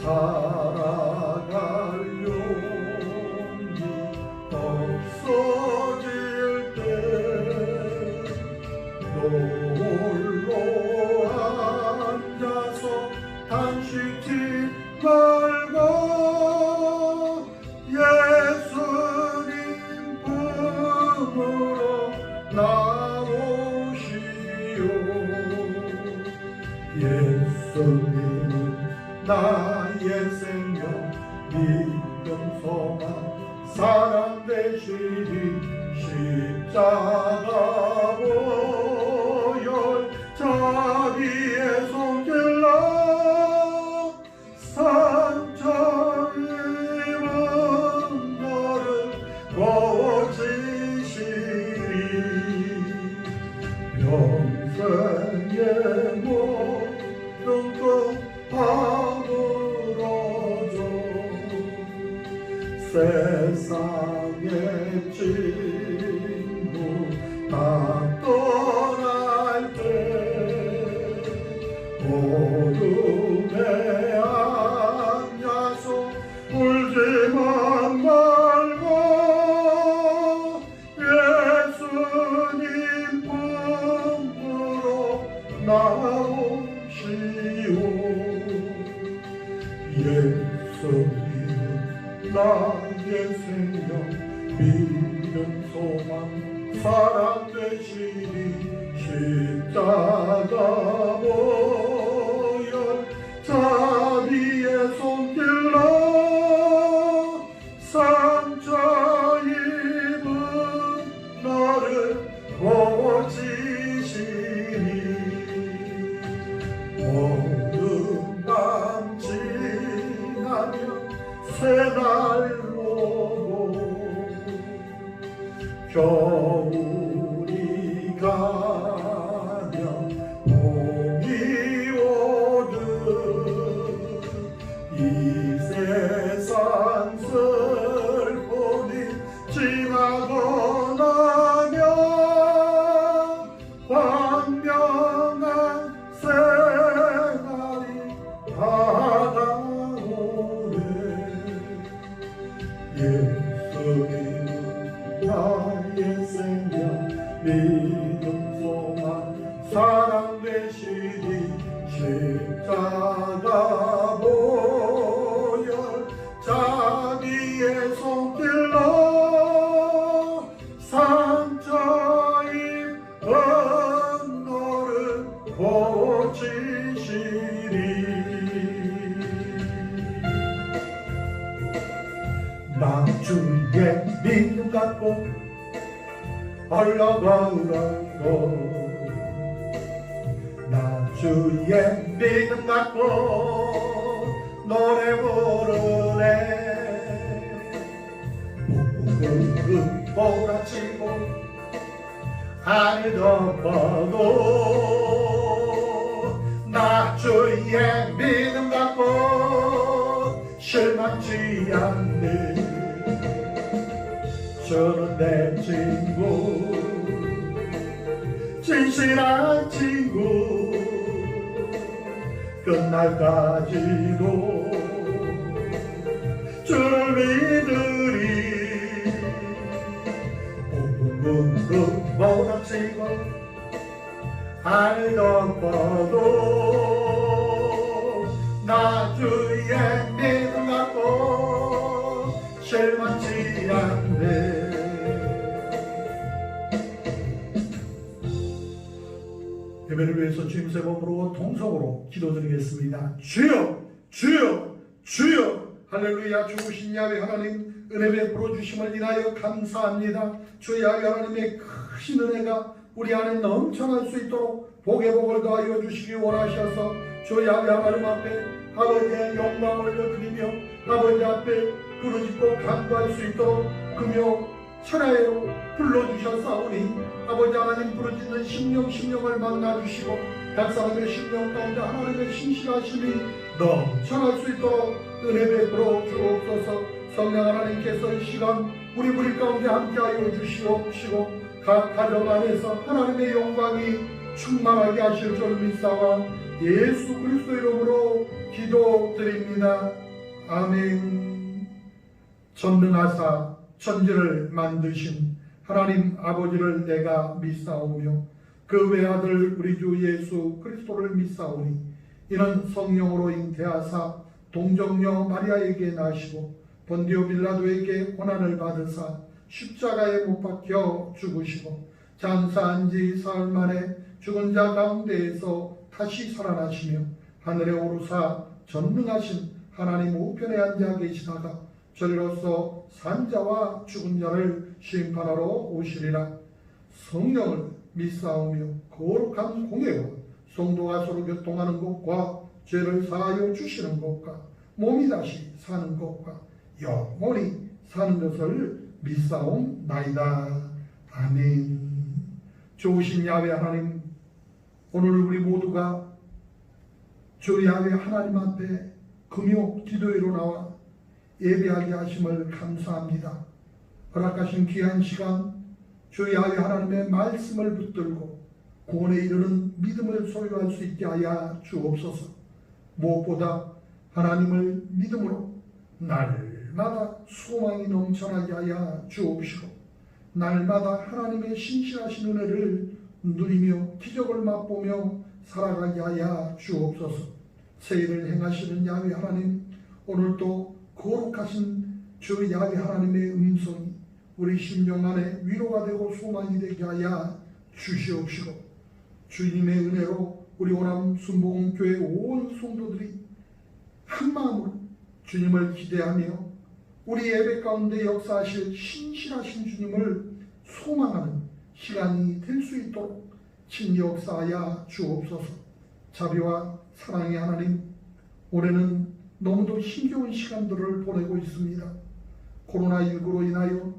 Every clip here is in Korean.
살아갈 용기 없어질 때 홀로 앉아서 단식지 말고 예수님 품으로 나오시오. 예수님은 나의 생명 믿음 소망 사랑 되시니 십자가 보혈 자비의 손길로 상처 입은 너를 고치시리. 평생의 모든 것 아물어줘. 세상의 친구 다 떠날 때 어둠에 앉아서 울지만 말고 예수님 품으로 나오시오. 예수님은 나의 생명 믿음 소망 사랑 되시니 십자가 보혈 자비의 손길로 상처 입은 나를 고치시니. 어둠밤 지나면 새날 오고 겨울이 가면 봄이 오듯 이 세상 슬픔이 지나고 나면 광명한 새날이 다가오네. 예수님은 나의 생명 믿음 소망 사랑 되시니 십자가 보혈 자비의 손길로 상처 입은 너를 고치시리. 나 주의 믿음 갖고 흘러걸어도 나 주의 믿음 갖고 노래 부르네. 붕붕 몰아치고 하늘 덮어도 나 주의 믿음 갖고 실망치 않네. 저는 내 친구 진실한 친구 끝날까지도 주를 믿으리. 붕붕붕 몰아치고 하늘 덮어도 나 주의 믿음 갖고 실망치 않네. 예배를 위해서 주님 새 몸으로 통성으로 기도드리겠습니다. 주여 주여 주여. 할렐루야. 주신 야훼 하나님 은혜 베풀어 주심을 인하여 감사합니다. 주 야훼 하나님의 크신 은혜가 우리 안에 넘쳐날 수 있도록 복의 복을 더하여 주시기 원하셔서 주 야훼 하나님 앞에 아버지의 영광을 드리며 아버지 앞에 부르짖고 간구할 수 있도록 금요 천하에로 불러주셨사오니 아버지 하나님 부르짖는 심령을 만나주시고 각 사람의 심령 가운데 하나님의 신실하심이 넘쳐날 수 있도록 은혜 베풀어 주옵소서. 성령 하나님께서 이 시간 우리 가운데 함께하여 주시옵시고 각 가정 안에서 하나님의 영광이 충만하게 하실 줄 믿사와 예수 그리스도 이름으로 기도드립니다. 아멘. 전능하사 천지를 만드신 하나님 아버지를 내가 믿사오며 그 외아들 우리 주 예수 그리스도를 믿사오니 이는 성령으로 잉태하사 동정녀 마리아에게 나시고 본디오 빌라도에게 고난을 받으사 십자가에 못 박혀 죽으시고 장사한 지 사흘 만에 죽은 자 가운데에서 다시 살아나시며 하늘에 오르사 전능하신 하나님 우편에 앉아 계시다가 저리로서 산 자와 죽은 자를 심판하러 오시리라. 성령을 믿사오며 거룩한 공예와 성도가 서로 교통하는 것과 죄를 사하여 주시는 것과 몸이 다시 사는 것과 영원히 사는 것을 믿사옵나이다. 아멘. 좋으신 야훼 하나님, 오늘 우리 모두가 주 야훼 하나님 앞에 금요 기도회로 나와 예배하게 하심을 감사합니다. 허락하신 귀한 시간 주 야훼 하나님의 말씀을 붙들고 구원에 이르는 믿음을 소유할 수 있게 하여 주옵소서. 무엇보다 하나님을 믿음으로 날마다 소망이 넘쳐나게 하여 주옵시고 날마다 하나님의 신실하신 은혜를 누리며 기적을 맛보며 살아가게 하여 주옵소서. 세일을 행하시는 야훼 하나님, 오늘도 거룩하신 주 야훼 하나님의 음성이 우리 심령 안에 위로가 되고 소망이 되게 하여 주시옵시고 주님의 은혜로 우리 오남 순복음교회 온 성도들이 한 마음으로 주님을 기대하며 우리 예배 가운데 역사하실 신실하신 주님을 소망하는 시간이 될 수 있도록 친히 역사하여 주옵소서. 자비와 사랑의 하나님, 올해는 너무도 힘겨운 시간들을 보내고 있습니다. 코로나19로 인하여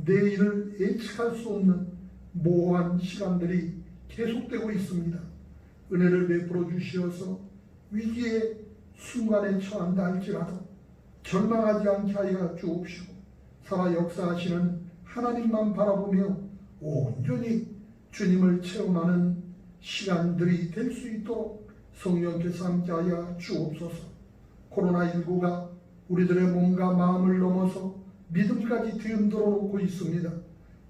내일을 예측할 수 없는 모호한 시간들이 계속되고 있습니다. 은혜를 베풀어 주시어서 위기의 순간에 처한다 할지라도 절망하지 않게 하여 주옵시고 살아 역사하시는 하나님만 바라보며 온전히 주님을 체험하는 시간들이 될 수 있도록 성령께서 함께하여 주옵소서. 코로나19가 우리들의 몸과 마음을 넘어서 믿음까지 뒤흔들어 놓고 있습니다.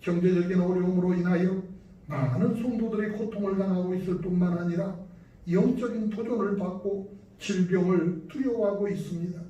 경제적인 어려움으로 인하여 많은 성도들이 고통을 당하고 있을 뿐만 아니라 영적인 도전을 받고 질병을 두려워하고 있습니다.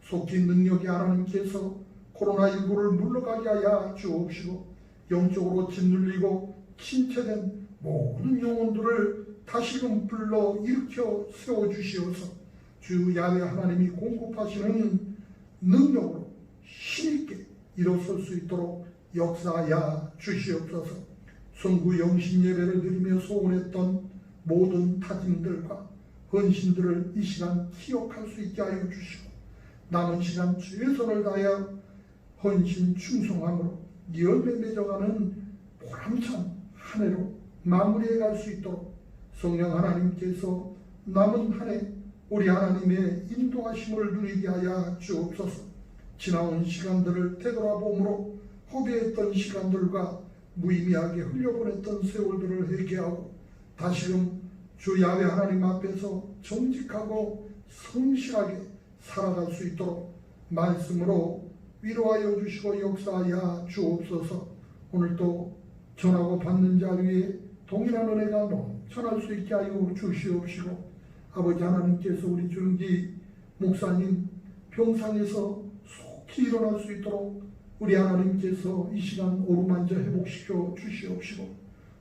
속히 능력이 하나님께서 코로나19를 물러가게 하여 주옵시고 영적으로 짓눌리고 침체된 모든 영혼들을 다시금 불러 일으켜 세워주시어서 주 야훼 하나님이 공급하시는 능력으로 힘있게 일어설 수 있도록 역사하여 주시옵소서. 성구 영신 예배를 드리며 소원했던 모든 타진들과 헌신들을 이 시간 기억할 수 있게 하여 주시고 남은 시간 최선을 다하여 헌신 충성함으로 열매 맺어가는 보람찬 한 해로 마무리해 갈 수 있도록 성령 하나님께서 남은 한 해 우리 하나님의 인도하심을 누리게 하여 주옵소서. 지나온 시간들을 되돌아봄으로 허비했던 시간들과 무의미하게 흘려보냈던 세월들을 회개하고 다시금 주 야훼 하나님 앞에서 정직하고 성실하게 살아갈 수 있도록 말씀으로 위로하여 주시고 역사하여 주옵소서. 오늘도 전하고 받는 자 위에 동일한 은혜가 넘쳐날 수 있게 하여 주시옵시고 아버지 하나님께서 우리 주은기 목사님 병상에서 속히 일어날 수 있도록 우리 하나님께서 이 시간 오르만져 회복시켜 주시옵시고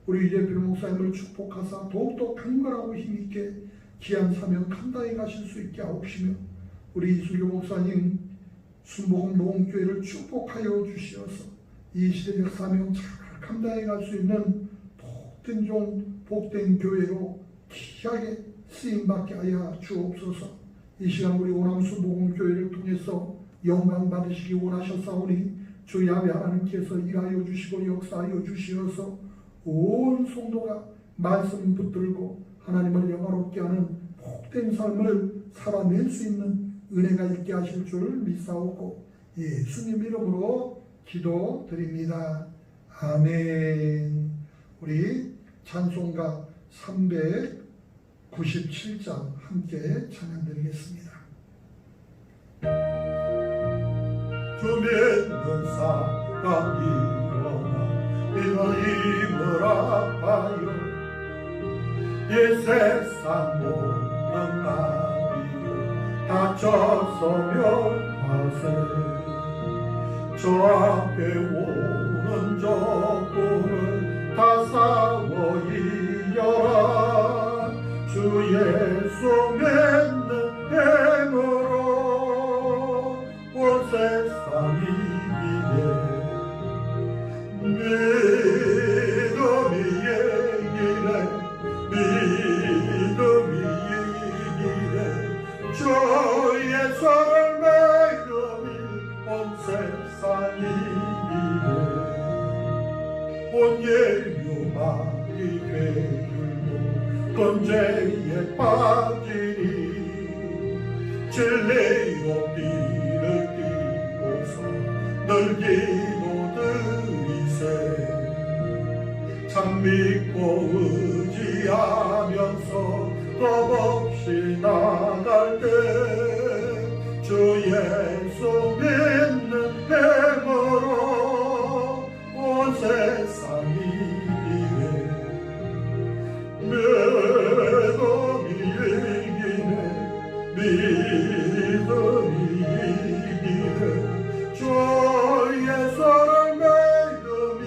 우리 유재필 목사님을 축복하사 더욱더 강건하고 힘있게 귀한 사명 감당해 가실 수 있게 하옵시며 우리 이수교 목사님 순복음 노원교회를 축복하여 주시어서 이 시대적 사명 잘 감당해 갈 수 있는 복된 종 복된 교회로 귀하게 쓰임받게 하여 주옵소서. 이 시간 우리 오남 순복음교회를 통해서 영광 받으시기 원하셨사오니 주 야훼 하나님께서 일하여 주시고 역사하여 주시어서 온 성도가 말씀 붙들고 하나님을 영화롭게 하는 복된 삶을 살아낼 수 있는 은혜가 있게 하실 줄 믿사오고 예수님 이름으로 기도드립니다. 아멘. 우리 찬송가 397장 함께 찬양드리겠습니다. 주 믿는 사람이 일어나 이런 힘을 아파요. 이 세상 모든 나비요 다쳐서 멸하세. 저 앞에 오는 적군을 다 싸워 이겨라. 주 예수 믿는 힘으로 온 세상이 이기네. 믿음이 이기네. 믿음이 이기네. 주의 손을 믿음이 온 세상이 이기네. 온 인류 많이 되들고 건재에 빠지니 진리로 띠를 띠고서 늘 기도드리세. 참 믿고 의지하면서 겁없이 나갈 때 주 예수 믿는 힘으로 온 세상이 이기네. 믿음이 이기네. 믿음이 이기네. 주 예수를 믿음이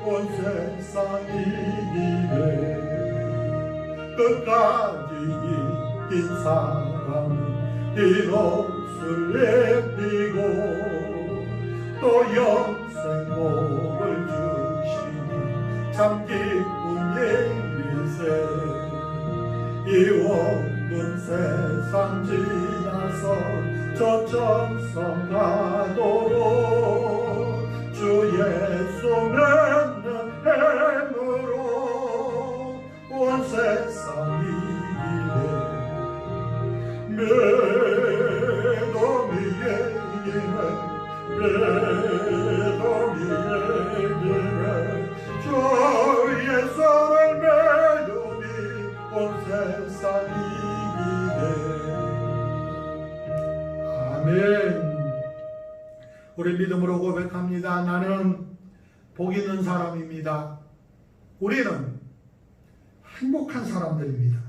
온 세상이 이기네. 끝까지 이긴 사람은 이 옷을 입히고 또 영생 복을 주시니 참 기쁜 일이세. 이 원근 세상 지나서 저천성 가도록 주 예수 믿는 힘으로 온 세상이 이기네. 믿음이 이기네. 믿음이 이기네. 주 예수를 믿음이 온 세상이 이기네. 아멘. 우리 믿음으로 고백합니다. 나는 복 있는 사람입니다. 우리는 행복한 사람들입니다.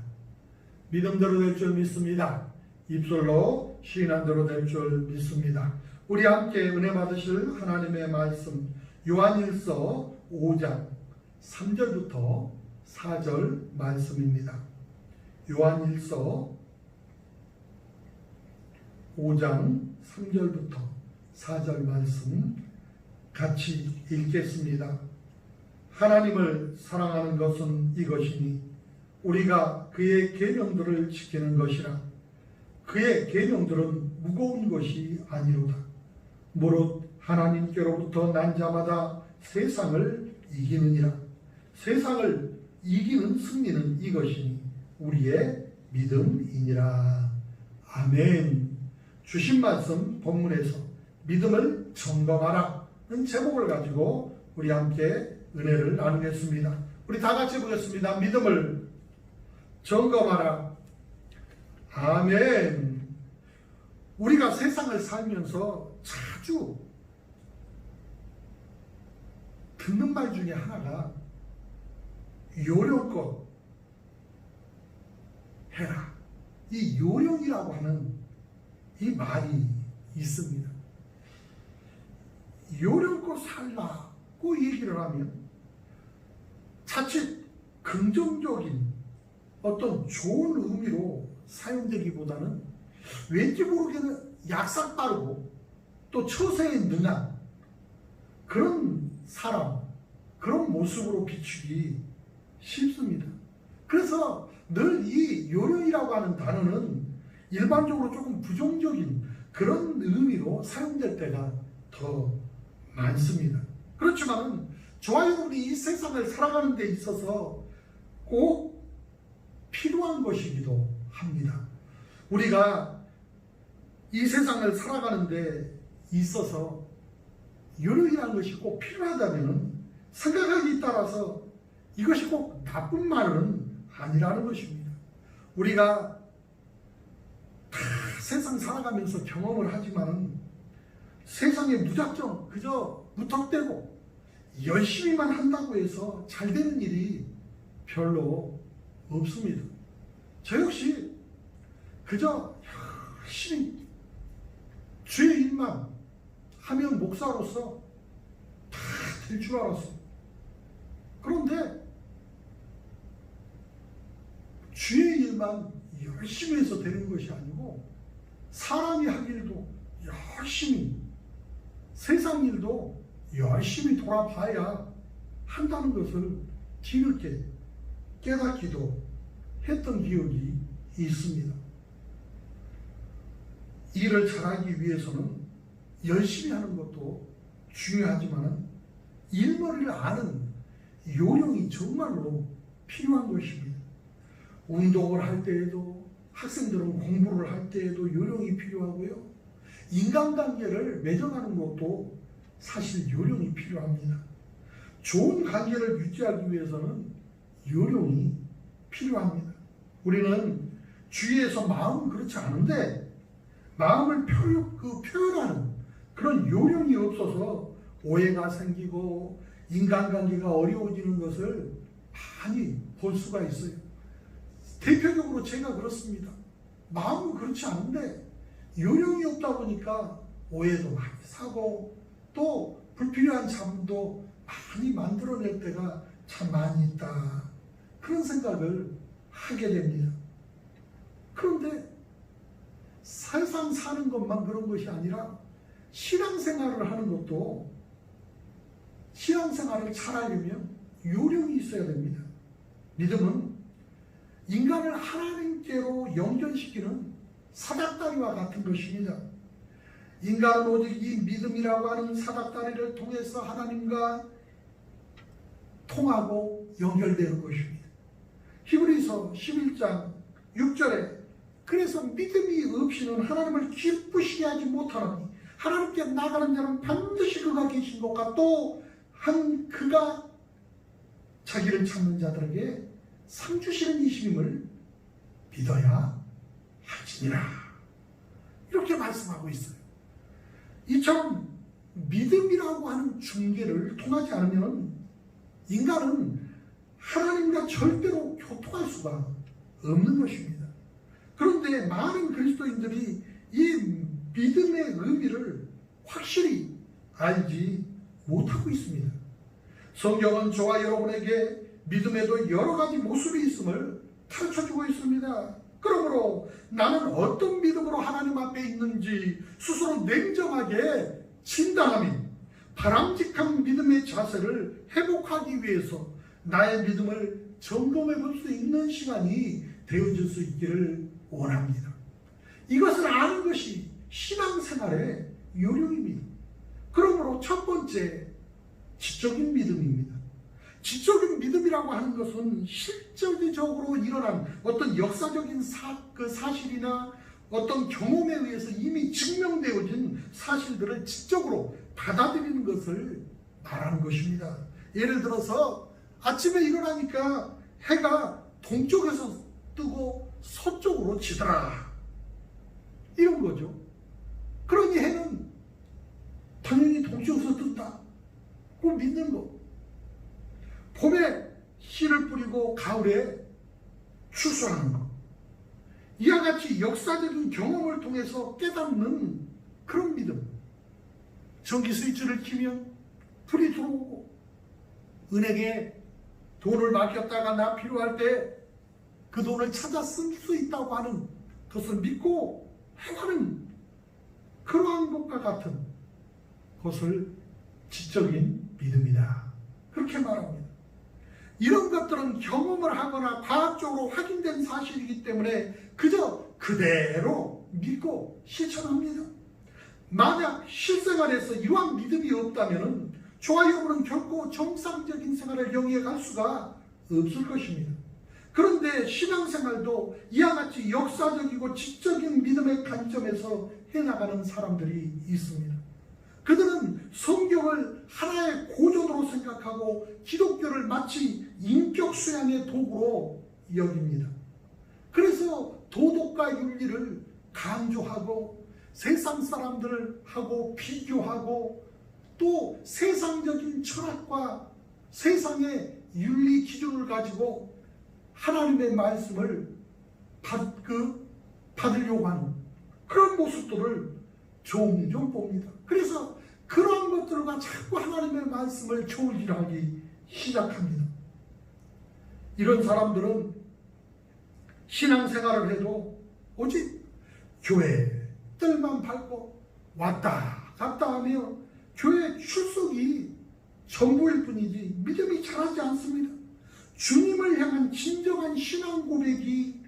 믿음대로 될 줄 믿습니다. 입술로 시인한 대로 될 줄 믿습니다. 우리 함께 은혜 받으실 하나님의 말씀 요한일서 5장 3절부터 4절 말씀입니다. 요한일서 5장 3절부터 4절 말씀 같이 읽겠습니다. 하나님을 사랑하는 것은 이것이니 우리가 그의 계명들을 지키는 것이라. 그의 계명들은 무거운 것이 아니로다. 무릇 하나님께로부터 난 자마다 세상을 이기느니라. 세상을 이기는 승리는 이것이니 우리의 믿음이니라. 아멘. 주신 말씀 본문에서 믿음을 점검하라는 제목을 가지고 우리 함께 은혜를 나누겠습니다. 우리 다 같이 보겠습니다. 믿음을 점검하라. 아멘. 우리가 세상을 살면서 자주 듣는 말 중에 하나가 요령껏 해라. 이 요령이라고 하는 이 말이 있습니다. 요령껏 살라고 얘기를 하면 자칫 긍정적인 어떤 좋은 의미로 사용되기보다는 왠지 모르게는 약삭 빠르고 또 처세에 능한 그런 사람, 그런 모습으로 비추기 쉽습니다. 그래서 늘 이 요령이라고 하는 단어는 일반적으로 조금 부정적인 그런 의미로 사용될 때가 더 많습니다. 그렇지만 저와 여러분이 이 세상을 살아가는 데 있어서 꼭 필요한 것이기도 합니다. 우리가 이 세상을 살아가는 데 있어서 요령이라는 것이 꼭 필요하다면 생각하기에 따라서 이것이 꼭 나쁜 말은 아니라는 것입니다. 우리가 다 세상 살아가면서 경험을 하지만은 세상에 무작정 그저 무턱대고 열심히만 한다고 해서 잘 되는 일이 별로 없습니다. 저 역시 그저 열심히 주의 일만 하면 목사로서 다 될 줄 알았어. 그런데 주의 일만 열심히 해서 되는 것이 아니고 사람이 할 일도 열심히, 세상 일도 열심히 돌아봐야 한다는 것을 뒤늦게 깨닫기도 했던 기억이 있습니다. 일을 잘하기 위해서는 열심히 하는 것도 중요하지만 일머리를 아는 요령이 정말로 필요한 것입니다. 운동을 할 때에도, 학생들은 공부를 할 때에도 요령이 필요하고요. 인간관계를 맺어가는 것도 사실 요령이 필요합니다. 좋은 관계를 유지하기 위해서는 요령이 필요합니다. 우리는 주위에서 마음은 그렇지 않은데 마음을 표현하는 그런 요령이 없어서 오해가 생기고 인간관계가 어려워지는 것을 많이 볼 수가 있어요. 대표적으로 제가 그렇습니다. 마음은 그렇지 않은데 요령이 없다 보니까 오해도 많이 사고 또 불필요한 잡음도 많이 만들어낼 때가 참 많이 있다. 그런 생각을 하게 됩니다. 그런데 세상 사는 것만 그런 것이 아니라 신앙생활을 하는 것도 신앙생활을 잘하려면 요령이 있어야 됩니다. 믿음은 인간을 하나님께로 연결시키는 사닥다리와 같은 것입니다. 인간은 오직 이 믿음이라고 하는 사닥다리를 통해서 하나님과 통하고 연결되는 것입니다. 히브리서 11장 6절에 그래서 믿음이 없이는 하나님을 기쁘시게 하지 못하노니 하나님께 나가는 자는 반드시 그가 계신 것과 또 한 그가 자기를 찾는 자들에게 상 주시는 이심을 믿어야 할지니라. 이렇게 말씀하고 있어요. 이처럼 믿음이라고 하는 중개를 통하지 않으면 인간은 하나님과 절대로 교통할 수가 없는 것입니다. 그런데 많은 그리스도인들이 이 믿음의 의미를 확실히 알지 못하고 있습니다. 성경은 저와 여러분에게 믿음에도 여러 가지 모습이 있음을 가르쳐주고 있습니다. 그러므로 나는 어떤 믿음으로 하나님 앞에 있는지 스스로 냉정하게 진단하며 바람직한 믿음의 자세를 회복하기 위해서 나의 믿음을 점검해 볼 수 있는 시간이 되어질 수 있기를 원합니다. 이것을 아는 것이 신앙생활의 요령입니다. 그러므로 첫 번째, 지적인 믿음입니다. 지적인 믿음이라고 하는 것은 실질적으로 일어난 어떤 역사적인 사실이나 어떤 경험에 의해서 이미 증명되어진 사실들을 지적으로 받아들이는 것을 말하는 것입니다. 예를 들어서 아침에 일어나니까 해가 동쪽에서 뜨고 서쪽으로 지더라. 이런 거죠. 그러니 해는 당연히 동쪽에서 뜬다. 그거 믿는 거. 봄에 씨를 뿌리고 가을에 추수하는 것. 이와 같이 역사적인 경험을 통해서 깨닫는 그런 믿음. 전기 스위치를 키면 불이 들어오고 은행에 돈을 맡겼다가 나 필요할 때 그 돈을 찾아 쓸 수 있다고 하는 것을 믿고 행하는 그러한 것과 같은 것을 지적인 믿음이다. 그렇게 말합니다. 이런 것들은 경험을 하거나 과학적으로 확인된 사실이기 때문에 그저 그대로 믿고 실천합니다. 만약 실생활에서 이러한 믿음이 없다면 저와 여러분은 결코 정상적인 생활을 영위해 갈 수가 없을 것입니다. 그런데 신앙생활도 이와 같이 역사적이고 지적인 믿음의 관점에서 해나가는 사람들이 있습니다. 그들은 성경을 하나의 고전으로 생각하고 기독교를 마치 인격 수양의 도구로 여깁니다. 그래서 도덕과 윤리를 강조하고 세상 사람들하고 비교하고 또 세상적인 철학과 세상의 윤리 기준을 가지고 하나님의 말씀을 받으려고 하는 그런 모습들을 종종 봅니다. 그래서 그런 것들과 자꾸 하나님의 말씀을 저울질하기 시작합니다. 이런 사람들은 신앙생활을 해도 오직 교회 뜰만 밟고 왔다 갔다 하며 교회 출석이 전부일 뿐이지 믿음이 자라지 않습니다. 주님을 향한 진정한 신앙 고백이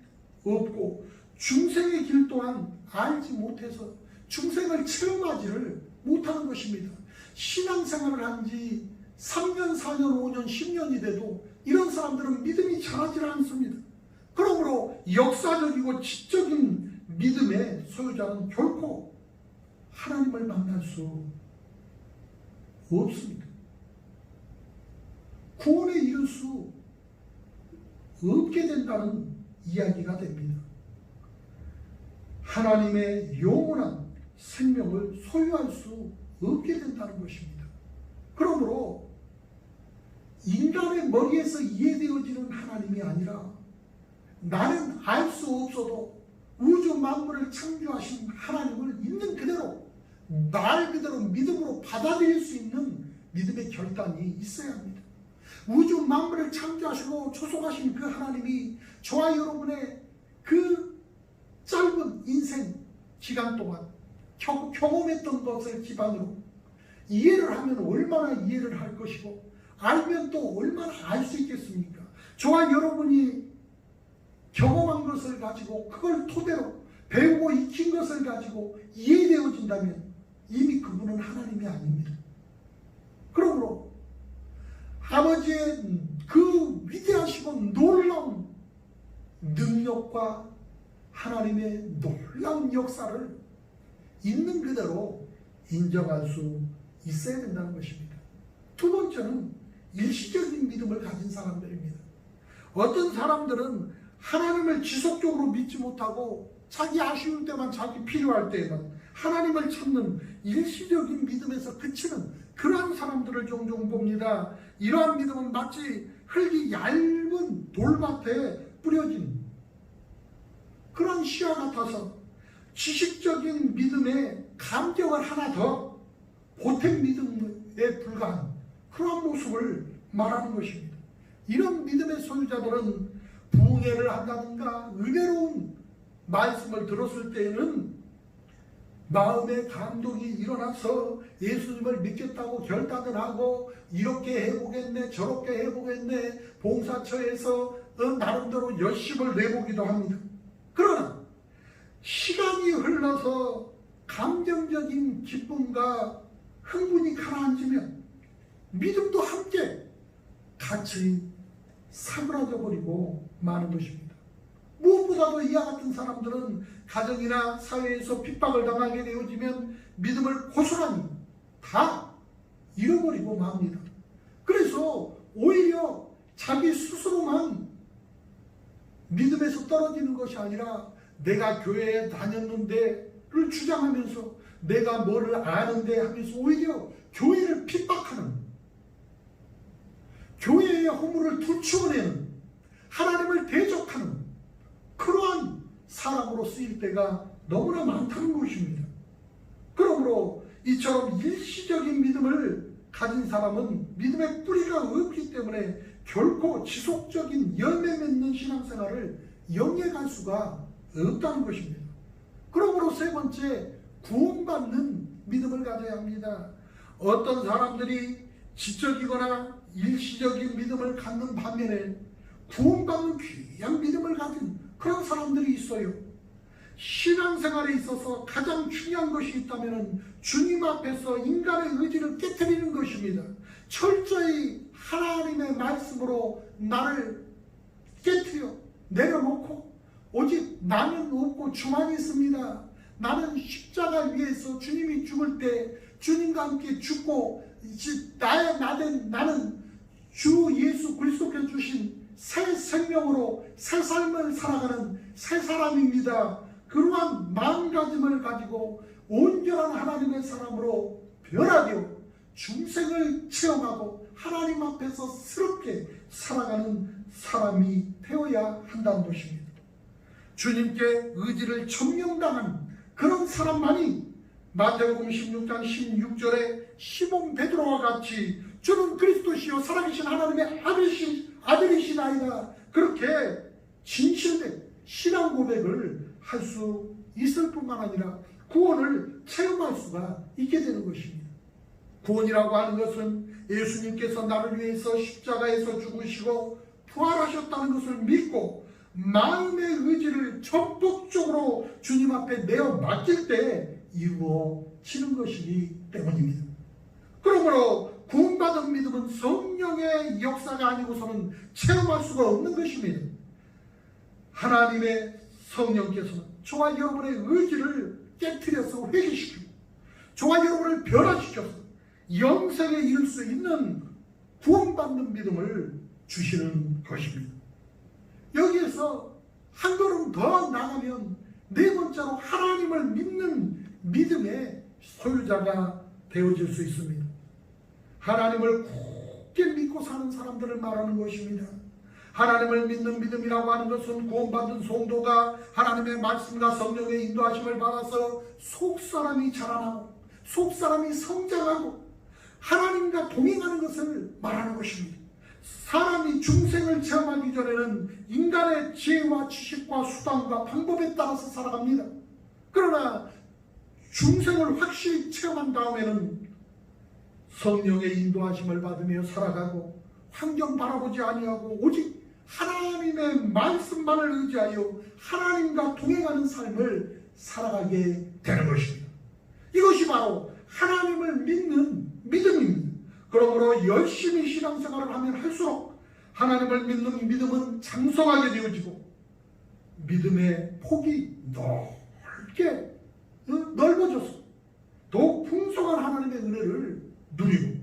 없고 중생의 길 또한 알지 못해서 중생을 체험하지를 못하는 것입니다. 신앙생활을 한 지 3년, 4년, 5년, 10년이 돼도 이런 사람들은 믿음이 자라지 않습니다. 그러므로 역사적이고 지적인 믿음의 소유자는 결코 하나님을 만날 수 없습니다. 구원에 이를 수 없게 된다는 이야기가 됩니다. 하나님의 영원한 생명을 소유할 수 없게 된다는 것입니다. 그러므로 인간의 머리에서 이해되어지는 하나님이 아니라 나는 알 수 없어도 우주 만물을 창조하신 하나님을 있는 그대로 말 그대로 믿음으로 받아들일 수 있는 믿음의 결단이 있어야 합니다. 우주 만물을 창조하시고 조성하신 그 하나님이 저와 여러분의 그 짧은 인생 기간 동안 경험했던 것을 기반으로 이해를 하면 얼마나 이해를 할 것이고 알면 또 얼마나 알 수 있겠습니까? 저와 여러분이 경험한 것을 가지고 그걸 토대로 배우고 익힌 것을 가지고 이해되어진다면 이미 그분은 하나님이 아닙니다. 그러므로 아버지의 그 위대하시고 놀라운 능력과 하나님의 놀라운 역사를 있는 그대로 인정할 수 있어야 된다는 것입니다. 두 번째는 일시적인 믿음을 가진 사람들입니다. 어떤 사람들은 하나님을 지속적으로 믿지 못하고 자기 아쉬울 때만 자기 필요할 때에만 하나님을 찾는 일시적인 믿음에서 그치는 그러한 사람들을 종종 봅니다. 이러한 믿음은 마치 흙이 얇은 돌밭에 뿌려진 그런 씨와 같아서 지식적인 믿음에 감격을 하나 더 보탬 믿음에 불과한 그런 모습을 말하는 것입니다. 이런 믿음의 소유자들은 부흥회를 한다든가 은혜로운 말씀을 들었을 때에는 마음의 감동이 일어나서 예수님을 믿겠다고 결단을 하고 이렇게 해보겠네 저렇게 해보겠네 봉사처에서 나름대로 열심을 내보기도 합니다. 그러나 시간이 흘러서 감정적인 기쁨과 흥분이 가라앉으면 믿음도 함께 같이 사그라져 버리고 마는 것입니다. 무엇보다도 이와 같은 사람들은 가정이나 사회에서 핍박을 당하게 되어지면 믿음을 고스란히 다 잃어버리고 맙니다. 그래서 오히려 자기 스스로만 믿음에서 떨어지는 것이 아니라 내가 교회에 다녔는데를 주장하면서 내가 뭐를 아는데 하면서 오히려 교회를 핍박하는 교회의 허물을 들추어내는 하나님을 대적하는 그러한 사람으로 쓰일 때가 너무나 많다는 것입니다. 그러므로 이처럼 일시적인 믿음을 가진 사람은 믿음의 뿌리가 없기 때문에 결코 지속적인 열매 맺는 신앙생활을 영위할 수가 없다는 것입니다. 그러므로 세 번째, 구원받는 믿음을 가져야 합니다. 어떤 사람들이 지적이거나 일시적인 믿음을 갖는 반면에 구원받는 귀한 믿음을 가진 그런 사람들이 있어요. 신앙생활에 있어서 가장 중요한 것이 있다면 주님 앞에서 인간의 의지를 깨트리는 것입니다. 철저히 하나님의 말씀으로 나를 깨트려 내려놓고 오직 나는 없고 주만 있습니다. 나는 십자가 위에서 주님이 죽을 때 주님과 함께 죽고 나는 주 예수 그리스도께서 주신 새 생명으로 새 삶을 살아가는 새 사람입니다. 그러한 마음가짐을 가지고 온전한 하나님의 사람으로 변화되어 중생을 체험하고 하나님 앞에서 새롭게 살아가는 사람이 되어야 한다는 것입니다. 주님께 의지를 점령당한 그런 사람만이 마태복음 16장 16절에 시몬 베드로와 같이 주는 그리스도시요 살아계신 하나님의 아들이시나이다, 그렇게 진실된 신앙 고백을 할 수 있을 뿐만 아니라 구원을 체험할 수가 있게 되는 것입니다. 구원이라고 하는 것은 예수님께서 나를 위해서 십자가에서 죽으시고 부활하셨다는 것을 믿고 마음의 의지를 적극적으로 주님 앞에 내어 맡길 때 이루어지는 것이기 때문입니다. 그러므로 구원받은 믿음은 성령의 역사가 아니고서는 체험할 수가 없는 것입니다. 하나님의 성령께서는 저와 여러분의 의지를 깨트려서 회개시키고 저와 여러분을 변화시켜서 영생에 이를 수 있는 구원받는 믿음을 주시는 것입니다. 여기에서 한 걸음 더 나가면 네 번째로 하나님을 믿는 믿음의 소유자가 되어질 수 있습니다. 하나님을 굳게 믿고 사는 사람들을 말하는 것입니다. 하나님을 믿는 믿음이라고 하는 것은 구원받은 성도가 하나님의 말씀과 성령의 인도하심을 받아서 속사람이 자라나고 속사람이 성장하고 하나님과 동행하는 것을 말하는 것입니다. 사람이 중생을 체험하기 전에는 인간의 지혜와 지식과 수단과 방법에 따라서 살아갑니다. 그러나 중생을 확실히 체험한 다음에는 성령의 인도하심을 받으며 살아가고 환경 바라보지 아니하고 오직 하나님의 말씀만을 의지하여 하나님과 동행하는 삶을 살아가게 되는 것입니다. 이것이 바로 하나님을 믿는 믿음입니다. 그러므로 열심히 신앙생활을 하면 할수록 하나님을 믿는 믿음은 장성하게 되어지고 믿음의 폭이 넓게 넓어져서 더욱 풍성한 하나님의 은혜를 누리고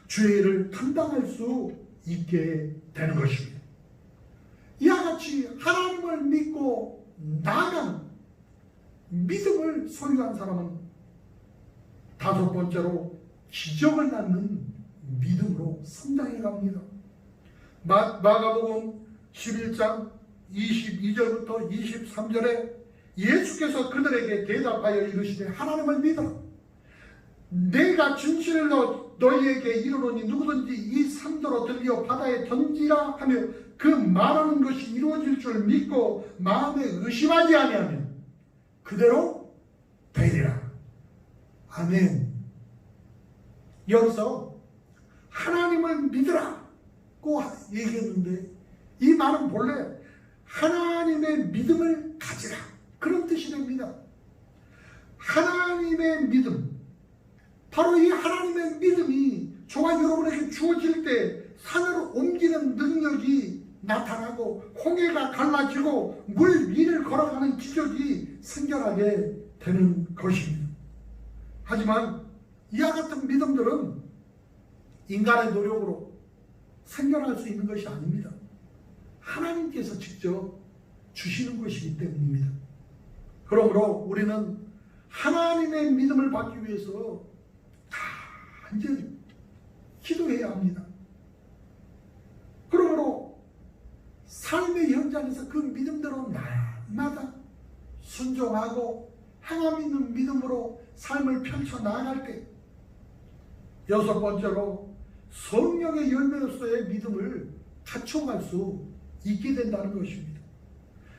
죄를 감당할 수 있게 되는 것입니다. 이와 같이 하나님을 믿고 나아가는 믿음을 소유한 사람은 다섯 번째로 기적을 낳는 믿음으로 성장해 갑니다. 마가복음 11장 22절부터 23절에 예수께서 그들에게 대답하여 이르시되 하나님을 믿어라. 내가 진실로 너희에게 이르노니 누구든지 이 산더러 들려 바다에 던지라 하며 그 말하는 것이 이루어질 줄 믿고 마음에 의심하지 아니하면 그대로 되리라. 아멘. 여기서 하나님을 믿으라고 얘기했는데 이 말은 본래 하나님의 믿음을 가지라 그런 뜻이 됩니다. 하나님의 믿음, 바로 이 하나님의 믿음이 저와 여러분에게 주어질 때 산을 옮기는 능력이 나타나고 홍해가 갈라지고 물 위를 걸어가는 기적이 생겨나게 되는 것입니다. 하지만 이와 같은 믿음들은 인간의 노력으로 생겨날 수 있는 것이 아닙니다. 하나님께서 직접 주시는 것이기 때문입니다. 그러므로 우리는 하나님의 믿음을 받기 위해서 간절히 기도해야 합니다. 그러므로 삶의 현장에서 그 믿음대로 날마다 순종하고 행함 있는 믿음으로 삶을 펼쳐 나아갈 때, 여섯 번째로 성령의 열매로서의 믿음을 갖춰갈 수 있게 된다는 것입니다.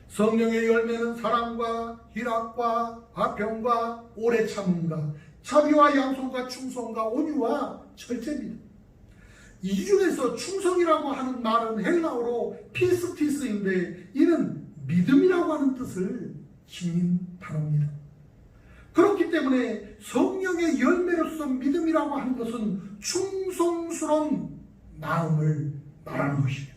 성령의 열매는 사랑과 희락과 화평과 오래 참음과 자비와 양손과 충성과 온유와 절제입니다. 이 중에서 충성이라고 하는 말은 헬라어로 피스티스인데 이는 믿음이라고 하는 뜻을 지닌 단어입니다. 그렇기 때문에 성령의 열매로서 믿음이라고 하는 것은 충성스러운 마음을 말하는 것입니다.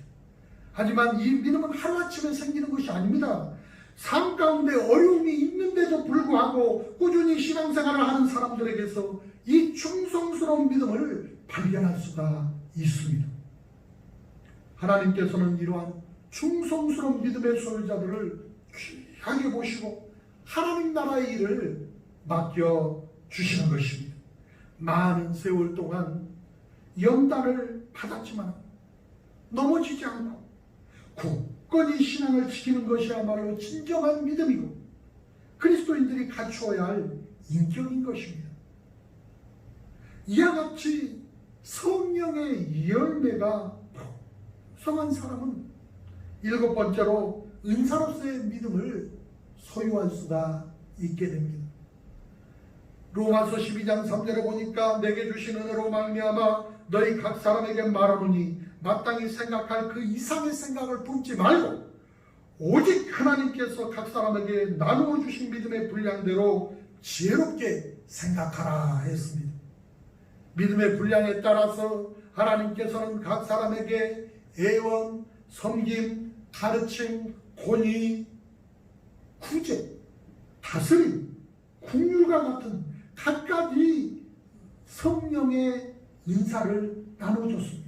하지만 이 믿음은 하루아침에 생기는 것이 아닙니다. 삶 가운데 어려움이 있는데도 불구하고 꾸준히 신앙생활을 하는 사람들에게서 이 충성스러운 믿음을 발견할 수가 있습니다. 하나님께서는 이러한 충성스러운 믿음의 소유자들을 귀하게 보시고 하나님 나라의 일을 맡겨주시는 것입니다. 많은 세월 동안 연단을 받았지만 넘어지지 않고 굳건히 신앙을 지키는 것이야말로 진정한 믿음이고 그리스도인들이 갖추어야 할 인격인 것입니다. 이와 같이 성령의 열매가 풍성한 사람은 일곱 번째로 은사로서의 믿음을 소유할 수가 있게 됩니다. 로마서 12장 3절에 보니까 내게 주신 은혜로 말미암아 너희 각 사람에게 말하노니 마땅히 생각할 그 이상의 생각을 품지 말고 오직 하나님께서 각 사람에게 나누어 주신 믿음의 분량대로 지혜롭게 생각하라 했습니다. 믿음의 분량에 따라서 하나님께서는 각 사람에게 애원, 섬김, 가르침, 권위, 구제, 다스림, 국률과 같은 각가지 성령의 은사를 나눠줬습니다.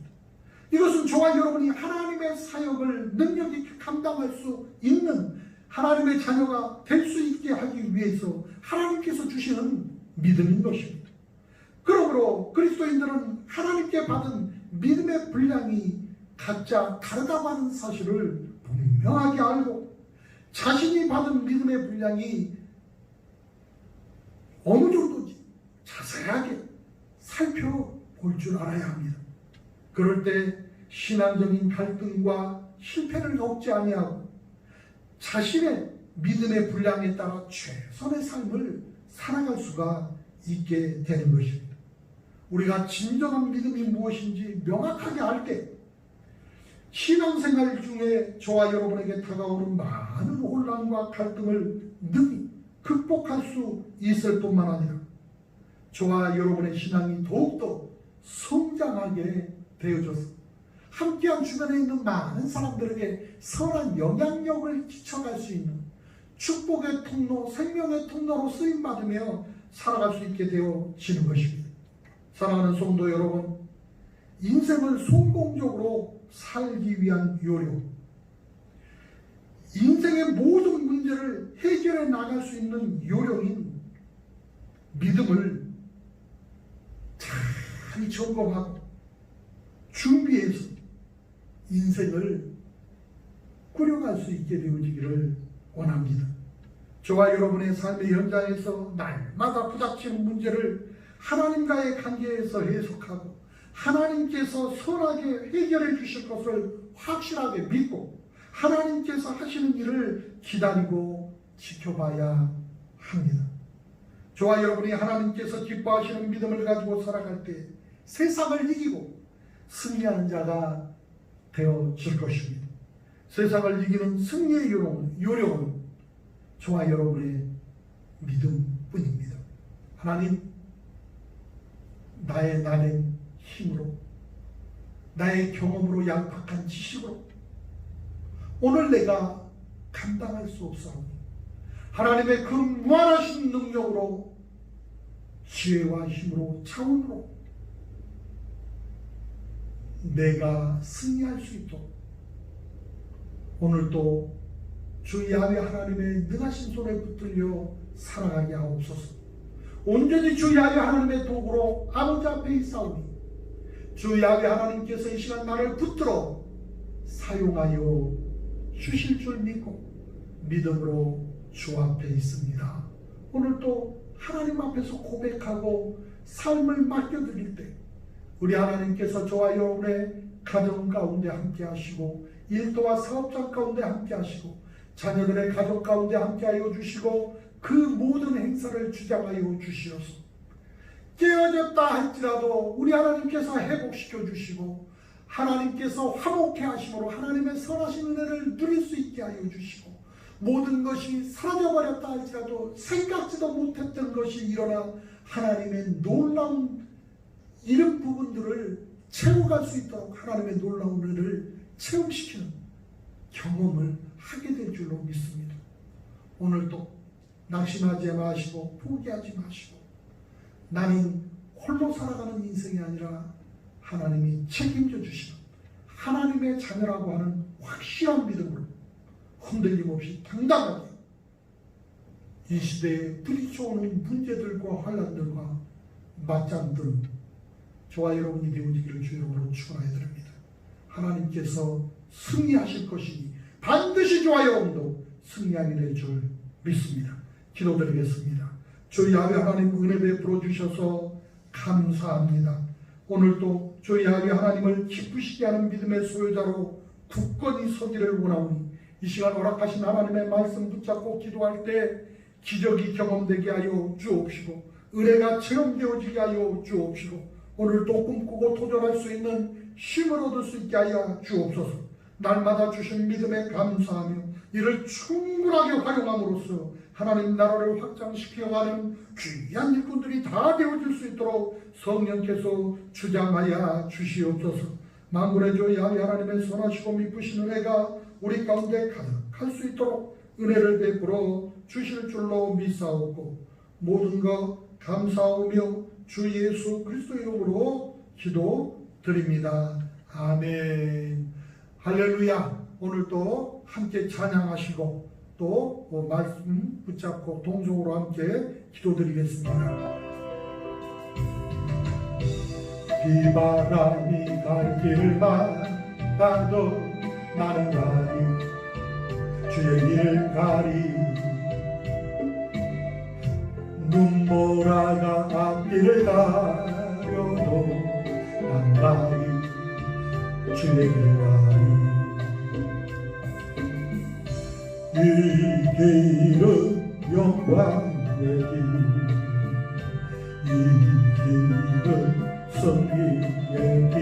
이것은 저와 여러분이 하나님의 사역을 능력 있게 감당할 수 있는 하나님의 자녀가 될 수 있게 하기 위해서 하나님께서 주시는 믿음인 것입니다. 그러므로 그리스도인들은 하나님께 받은 믿음의 분량이 각자 다르다고 하는 사실을 분명하게 알고 자신이 받은 믿음의 분량이 어느 정도인지 자세하게 살펴볼 줄 알아야 합니다. 그럴 때 신앙적인 갈등과 실패를 겪지 아니하고 자신의 믿음의 분량에 따라 최선의 삶을 살아갈 수가 있게 되는 것입니다. 우리가 진정한 믿음이 무엇인지 명확하게 알 때 신앙생활 중에 저와 여러분에게 다가오는 많은 혼란과 갈등을 능히 극복할 수 있을 뿐만 아니라 저와 여러분의 신앙이 더욱더 성장하게 되어져서 함께한 주변에 있는 많은 사람들에게 선한 영향력을 끼쳐갈 수 있는 축복의 통로, 생명의 통로로 쓰임받으며 살아갈 수 있게 되어지는 것입니다. 사랑하는 성도 여러분, 인생을 성공적으로 살기 위한 요령, 인생의 모든 문제를 해결해 나갈 수 있는 요령인 믿음을 잘 점검하고 준비해서 인생을 꾸려갈 수 있게 되어지기를 원합니다. 저와 여러분의 삶의 현장에서 날마다 부닥치는 문제를 하나님과의 관계에서 해석하고 하나님께서 선하게 해결해 주실 것을 확실하게 믿고 하나님께서 하시는 일을 기다리고 지켜봐야 합니다. 저와 여러분이 하나님께서 기뻐하시는 믿음을 가지고 살아갈 때 세상을 이기고 승리하는 자가 되어질 것입니다. 세상을 이기는 승리의 요령은 저와 여러분의 믿음뿐입니다. 하나님, 나의 나는 힘으로, 나의 경험으로, 양박한 지식으로 오늘 내가 감당할 수 없사오니 하나님의 그 무한하신 능력으로, 지혜와 힘으로, 차원으로 내가 승리할 수 있도록 오늘도 주 야훼 하나님의 능하신 손에 붙들려 살아가게 하옵소서. 온전히 주 야훼 하나님의 도구로 아버지 앞에 있사오니 주 야훼 하나님께서 이 시간 나를 붙들어 사용하여 주실 줄 믿고 믿음으로 주 앞에 있습니다. 오늘도 하나님 앞에서 고백하고 삶을 맡겨드릴 때 우리 하나님께서 저와 여러분의 가정 가운데 함께 하시고 일터와 사업장 가운데 함께 하시고 자녀들의 가족 가운데 함께하여 주시고 그 모든 행사를 주장하여 주시옵소서. 깨어졌다 할지라도 우리 하나님께서 회복시켜 주시고 하나님께서 화목해 하심으로 하나님의 선하신 은혜를 누릴 수 있게 하여 주시고 모든 것이 사라져버렸다 할지라도 생각지도 못했던 것이 일어나 하나님의 놀라운 이런 부분들을 채워갈 수 있도록 하나님의 놀라운 은혜를 체험시키는 경험을 하게 될 줄로 믿습니다. 오늘도 낙심하지 마시고 포기하지 마시고 나는 홀로 살아가는 인생이 아니라 하나님이 책임져 주시는 하나님의 자녀라고 하는 확실한 믿음으로 흔들림 없이 당당하게 이 시대에 부딪혀오는 문제들과 환란들과 맞짱뜨는 저와 여러분이 되어지기를 주 이름으로 축원하여 드립니다. 하나님께서 승리하실 것이니 반드시 저와 여러분도 승리하게 될 줄 믿습니다. 기도드리겠습니다. 저희 야훼 하나님 은혜 베풀어 주셔서 감사합니다. 오늘도 저희 야훼 하나님을 기쁘시게 하는 믿음의 소유자로 굳건히 서기를 원하오니 이 시간 허락하신 하나님의 말씀 붙잡고 기도할 때 기적이 경험되게 하여 주옵시고 은혜가 체험되어지게 하여 주옵시고 오늘도 꿈꾸고 도전할 수 있는 힘을 얻을 수 있게 하여 주옵소서. 날마다 주신 믿음에 감사하며 이를 충분하게 활용함으로써 하나님 나라를 확장시켜가는 귀한 일꾼들이 다 되어질 수 있도록 성령께서 주장하여 주시옵소서. 만군의 주 야훼 하나님의 선하시고 미쁘신 은혜가 우리 가운데 가득할 수 있도록 은혜를 베풀어 주실 줄로 믿사오고 모든 것 감사하며 주 예수 그리스도 이름으로 기도드립니다. 아멘. 할렐루야. 오늘도 함께 찬양하시고 또 말씀 붙잡고 동성으로 함께 기도드리겠습니다. 비바람이 갈 길을 막아도 나는 가리 주의 길을 가리 눈보라가 앞길을 가려도 나는 가리 주의 길을 가리 이 길은 영광의 길, 이 길은 승리의 길,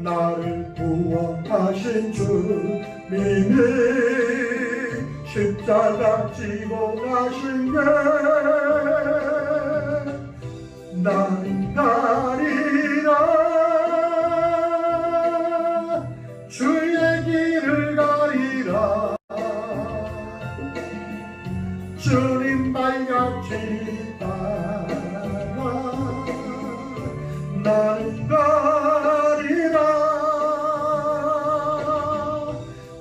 나를 구원하신 주님이 십자가 지고 가신 게 나는 가리라 주의 길을 가리라 주님 발같이 따라 나는 가리라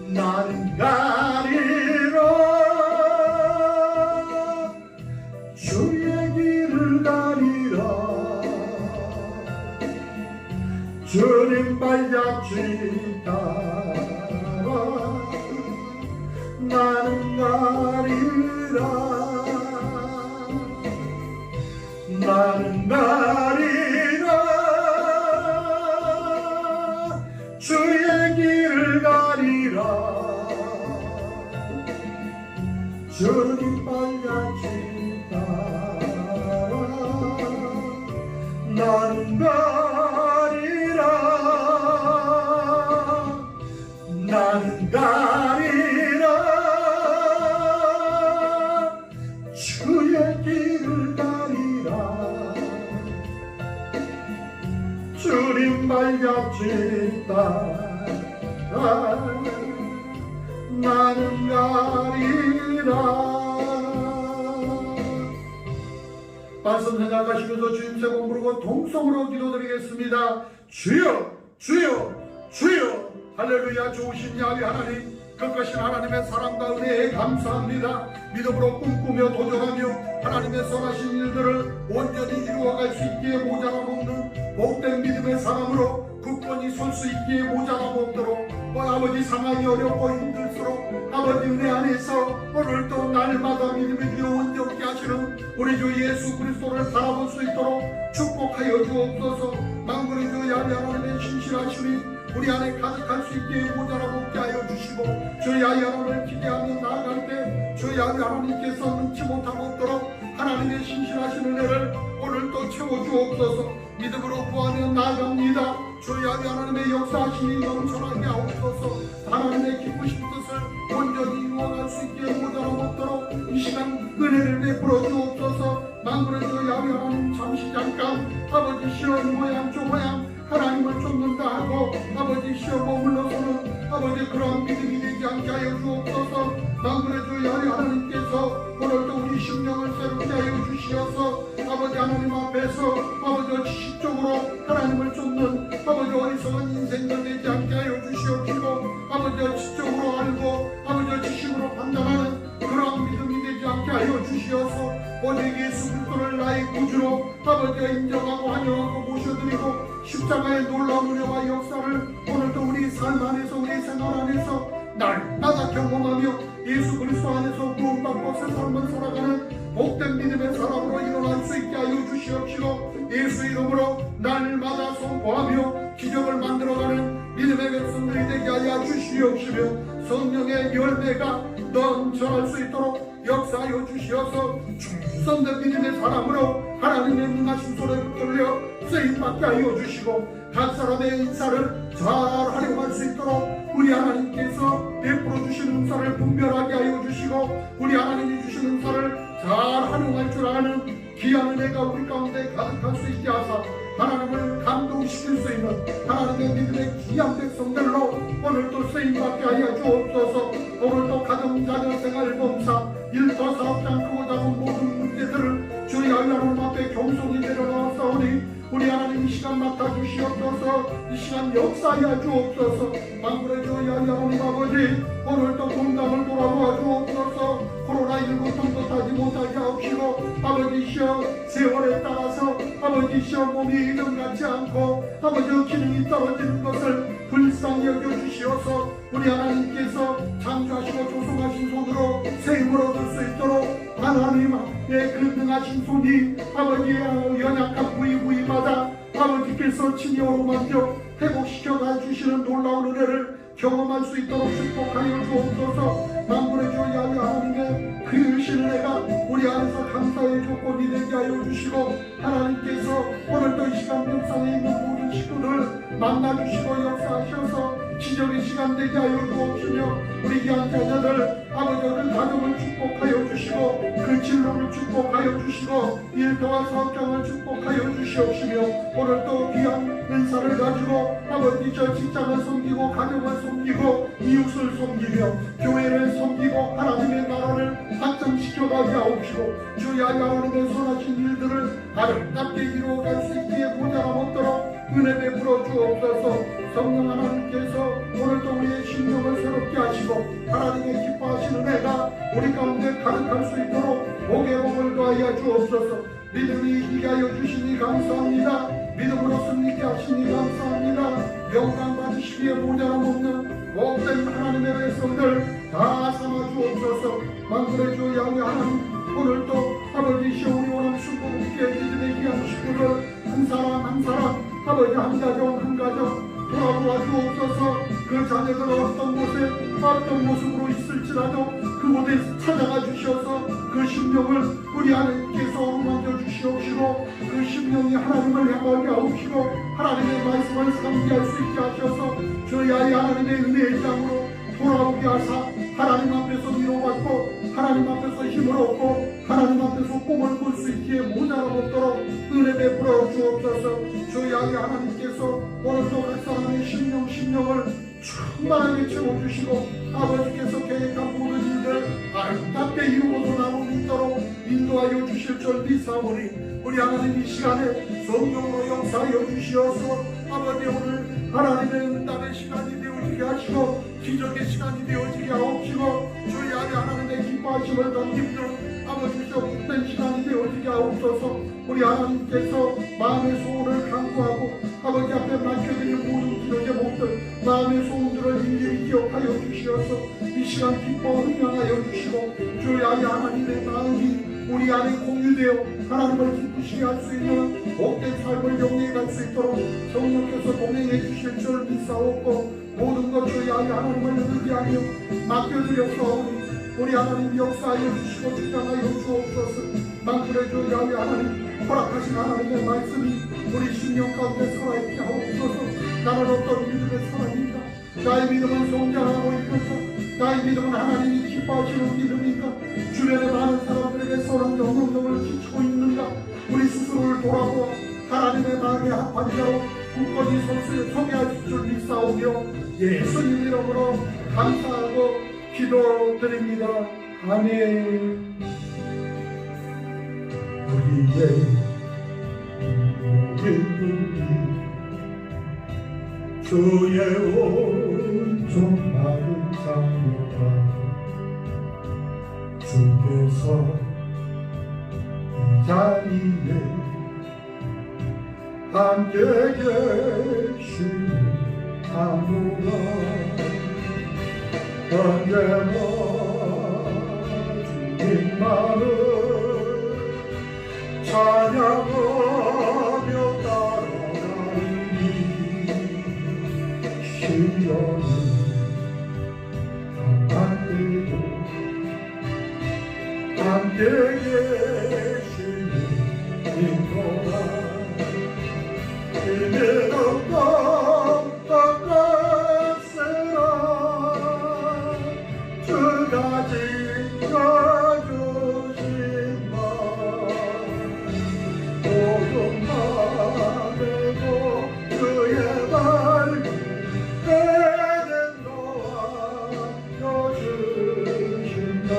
나는 가리라 주의 길을 가리라 주님 발같이 따라 나는 가리라 나는 가리라 주의 길을 가리라 주님 발같이 따라 나는 가리라 나는 가리라 주의 길을 가리라 주님 발같이 따라 나는 가리라. 말씀 생각하시면서 주님 세번 부르고 동성으로 기도드리겠습니다. 주여 주여 주여. 할렐루야. 좋으신 야훼 하나님, 거룩하신 하나님의 사랑과 은혜에 감사합니다. 믿음으로 꿈꾸며 도전하며 하나님의 선하신 일들을 온전히 이루어갈 수 있기에 모자람없는 복된 믿음의 사람으로 굳건히 설 수 있기에 모자람없도록 아버지 상황이 어렵고 힘들수록 아버지 은혜 안에서 오늘도 날마다 믿음의 기로 온전케 하시는 우리 주 예수 그리스도를 바라볼 수 있도록 축복하여 주옵소서. 만군의 주 야훼 하나님의 신실하심이 우리 안에 가득할 수 있게 모자라먹게 하여 주시고 주 야훼 하나님을 기대하며 나아갈 때 주 야훼 하나님께서 능치 못하고도록 하나님의 신실하신 은혜를 오늘도 채워주옵소서. 믿음으로 구하며 나아갑니다. 주 야훼 하나님의 역사하심이 넘쳐나게 하옵소서. 하나님의 기쁘신 뜻을 온전히 이루어갈 수 있게 모자라먹도록 이 시간 은혜를 베풀어 주옵소서. 만군의 주 야훼 하나님 잠시 잠깐 아버지 시어 이 모양 저 모양 하나님을 쫓는다 하고 아버지 시어 머물러서는 아버지 그러한 믿음이 되지 않게 하여 주옵소서. 만군의 주 야훼 하나님께서 오늘도 우리 심령을 새롭게 하여 주시어서 아버지 하나님 앞에서 아버지 지식적으로 하나님을 쫓는 아버지 어리석은 인생들 되지 않게 하여 주시옵시고 오직 예수 그리스도를 나의 구주로 아버지가 인정하고 환영하고 모셔드리고 십자가의 놀라운 은혜와 역사를 오늘도 우리 삶 안에서 우리 생활 안에서 날마다 경험하며 예수 그리스도 안에서 구원받고 새 삶을 살아가는 복된 믿음의 사람으로 일어날 수 있게 하여 주시옵시고 예수 이름으로 날마다 선포하며 기적을 만들어가는 믿음의 백성들이 되게 하여 주시옵시며 성령의 열매가 넘쳐날 수 있도록 역사하여 주시어서 충성된 믿음의 사람으로 하나님의 능하신 손에 붙들려 쓰임받게 하여 주시고 각 사람의 인사를 잘 활용할 수 있도록 우리 하나님께서 베풀어 주신 은사를 분별하게 하여 주시고 우리 하나님이 주신 은사를 잘 활용할 줄 아는 귀한 은혜가 우리 가운데 가득할 수 있게 하사 하나님을 감동시킬 수 있는 하나님의 믿음의 귀한 백성들로 오늘도 쓰임받게 하여 주옵소서. 오늘도 가정, 자녀, 생활, 봉사, 일터, 사업장, 크고 작은 모든 문제들을 주의 하나님 앞에 겸손히 내려놓았사오니 우리 하나님 이 시간 맡아주시옵소서. 이 시간 역사하여 주옵소서. 만물의 주의 하나님 아버지 오늘도 건강을 돌아보아 주옵소서. 코로나19 통독하지 못하게 하옵시고 아버지시여 세월에 따라서 아버지시여 몸이 이전같지 않고 아버지 기능이 떨어지는 것을 불쌍히 여겨주시어서 우리 하나님께서 창조하시고 조성하신 손으로 새 힘을 얻을 수 있도록 하나님의 그 능하신 손이 아버지의 연약한 부위마다 아버지께서 친히 어루만져 회복시켜 가주시는 놀라운 은혜를 경험할 수 있도록 축복하여 주옵소서. 만물의 주 야훼 하나님의 그 신은혜가 우리 안에서 감사의 조건이 되게 하여 주시고 하나님께서 오늘도 이 시간 명상에 있는 모든 식구들 만나주시고 역사하셔서 기적의 시간 되게 하여 주옵시며 우리 귀한 자녀들 아버지와 그 가정을 축복하여 주시고 그 진로를 축복하여 주시고 일터와 사업장을 축복하여 주시옵시며 오늘도 귀한 은사를 가지고 아버지 저 직장을 섬기고 가정을 섬기고 이웃을 섬기며 교회를 섬기고 하나님의 나라를 확장시켜가게 하옵시고 주의 하나님의 선하신 일들을 아름답게 이루어갈 수 있기에 모자람 없도록 은혜 베풀어 주옵소서. 성령 하나님께서 오늘도 우리의 심령을 새롭게 하시고 하나님의 기뻐하시는 은혜가 우리 가운데 가득할 수 있도록 복의 복을 더하여 주옵소서. 믿음이 이기게 하여 주시니 감사합니다. 믿음으로 승리케 하시니 감사합니다. 영광 받으시기에 모자람 없는 복된 하나님의 백성들 다 삼아 주옵소서. 만물의 주 야훼 하나님 오늘도 아버지시여 우리 원함 순복음께 믿음의 귀한 식구를 한 사람 한 사람 아버지 한 가정 한 가정 돌아보아 주옵소서. 그 자녀들 어떤 곳에 어떤 모습으로 있을지라도 그곳에 찾아가 주셔서 그 심령을 우리 하나님께서 어루만져 주시옵시고 그 심령이 하나님을 향하게 하옵시고 하나님의 말씀을 상기할 수 있게 하셔서 저희 아이 하나님의 은혜의 장으로 돌아오게 하사 하나님 앞에서 위로받고 하나님 앞에서 힘을 얻고 하나님 앞에서 꿈을 꿀 수 있기에 모자람 없도록 은혜 베풀어 주옵소서. 저희 아이 하나님께서 오늘도 각 사람의 심령을 충만하게 채워주시고 아버지께서 계획한 모든 일들 아름답게 이루어서 나올 수 있도록 인도하여 주실 줄 믿사오니 우리 하나님 이 시간에 성령으로 역사하여 주시어서 아버지 오늘 하나님의 응답의 시간이 되어지게 하시고 기적의 시간이 되어지게 하옵시고 저희 아이 하나님의 기뻐하심을 던집는 아버지께서 복된 시간이 되어지게 하옵소서. 우리 하나님께서 마음의 소원을 간구하고 아버지 앞에 맡겨드리는 모든 기적의 목들 마음의 소원들을 일일이 기억하여 주시어서 이 시간 기뻐 흥양하여 주시고 주의 아이 하나님의 마음이 우리 안에 공유되어 하나님을 기쁘시게 할 수 있는 복된 삶을 영위해 갈 수 있도록 성령께서 동행해 주실 줄 믿사옵고 모든 것 주의 아이 하나님을 의지하며 맡겨드렸사오니 우리 하나님 역사하여 주시고 주장하여 주옵소서. 만물의 주 야훼 하나님 허락하신 하나님의 말씀이 우리 심령 가운데 살아있게 하옵소서. 나는 어떤 믿음의 사람인가? 나의 믿음은 성장하고 있는가? 나의 믿음은 하나님이 기뻐하시는 믿음인가? 주변의 많은 사람들에게 선한 영향력을 끼치고 있는가? 우리 스스로를 돌아보아 하나님의 마음에 합한 자로 굳건히 서게 하실 줄 믿사오며 예수님 이름으로 감사하고 기도드립니다. 아멘. 우리의 주의 온종 마른 자녀가 주께서 장인의 함께 계시는 아무가 언제나 주님만을 찬양하며 따라가니 시련은 강한데도 함께 계시는 인도라 이는 없다 닦았으라 주가 지켜주신 바 모든 말에도 주의 밝은 해는 놓아주신다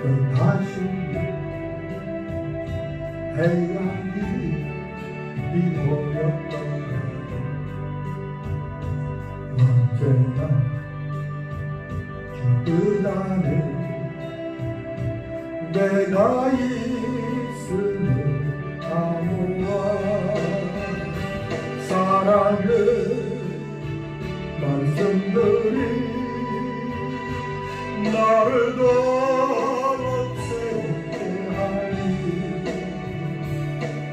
그 다시 해양이 비오였던가 언제나 기쁘다는 내가 있으니 아무와 사랑의 말씀들이 나를 더욱 세우게 하니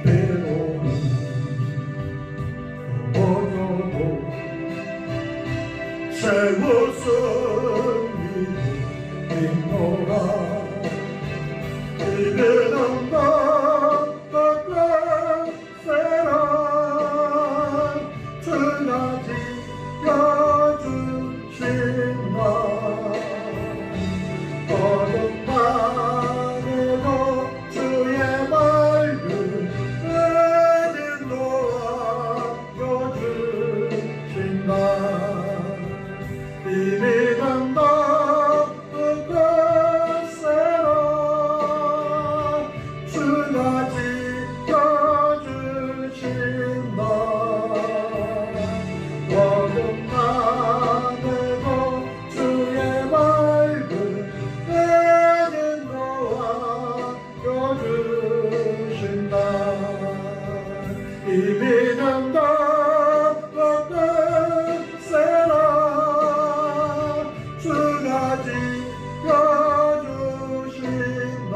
때로는 넘어져도 새 모습 믿노라 이는 없다 닦았으라 주가 지켜주신다 어둠 밤에도 주의 밝은 해는 놓아주신다 이미 간다 닦았으라 주가 지켜주신다 어둠 밤에도 주의 밝은 해는 놓아주신다 이미 간다 닦았으라 주가 지켜주신다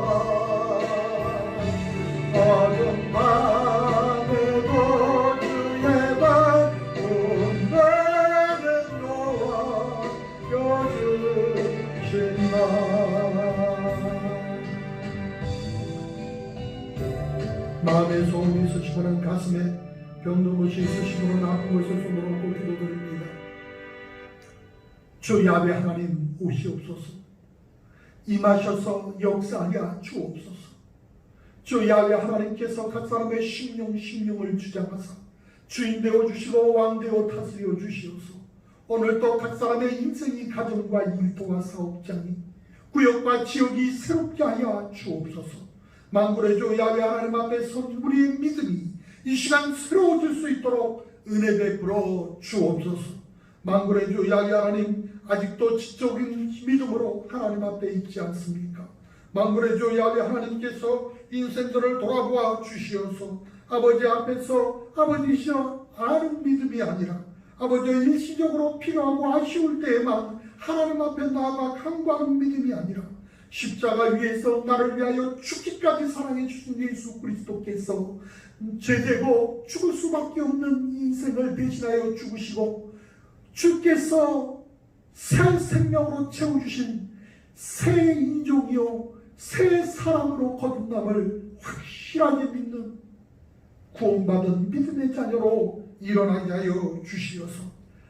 어둠 밤에도 주의 밝은 해는 놓아주신다 마음에 소음이 있으시고는 가슴에 병든 것이 있으시고는 아픈 것을 손으로 얹고 기도드립니다. 주 야훼 하나님 오시옵소서. 임하셔서 역사하여 주옵소서. 주 야훼 하나님께서 각 사람의 심령을 주장하사 주인 되어 주시고 왕 되어 다스려 주시옵소서. 오늘도 각 사람의 인생이 가정과 일터와 사업장이 구역과 지역이 새롭게 하여 주옵소서. 만군의 주 야훼 하나님 앞에서 우리의 믿음이 이 시간 새로워질 수 있도록 은혜 베풀어 주옵소서. 만군의 주 야훼 하나님 아직도 지적인 믿음으로 하나님 앞에 있지 않습니까? 만군의 주 야훼 하나님께서 인생들을 돌아보아 주시어서 아버지 앞에서 아버지시여 아는 믿음이 아니라 아버지 일시적으로 필요하고 아쉬울 때에만 하나님 앞에 나아가 간구하는 믿음이 아니라 십자가 위에서 나를 위하여 죽기까지 사랑해 주신 예수 그리스도께서 죄되고 죽을 수밖에 없는 인생을 대신하여 죽으시고 주께서 새 생명으로 채워주신 새 인종이요 새 사람으로 거듭남을 확실하게 믿는 구원받은 믿음의 자녀로 일어나게 하여 주시어서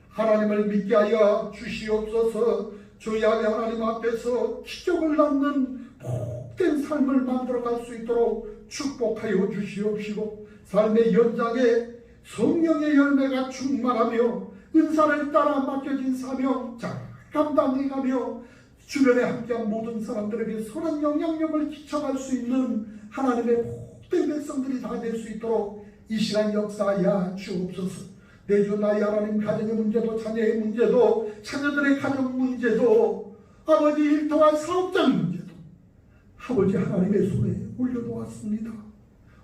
하나님을 믿게 하여 주시옵소서. 주 야훼 하나님 앞에서 기적을 낳는 복된 삶을 만들어갈 수 있도록 축복하여 주시옵시고 삶의 연장에 성령의 열매가 충만하며 은사를 따라 맡겨진 사명 잘 감당해가며 주변에 함께한 모든 사람들에게 선한 영향력을 끼쳐갈 수 있는 하나님의 복된 백성들이 다 될 수 있도록 이 시간 역사하여 주옵소서. 내 주 나의 하나님 가정의 문제도 자녀의 문제도 자녀들의 가정 문제도 아버지 일터와 사업장 문제도 아버지 하나님의 손에 올려놓았습니다.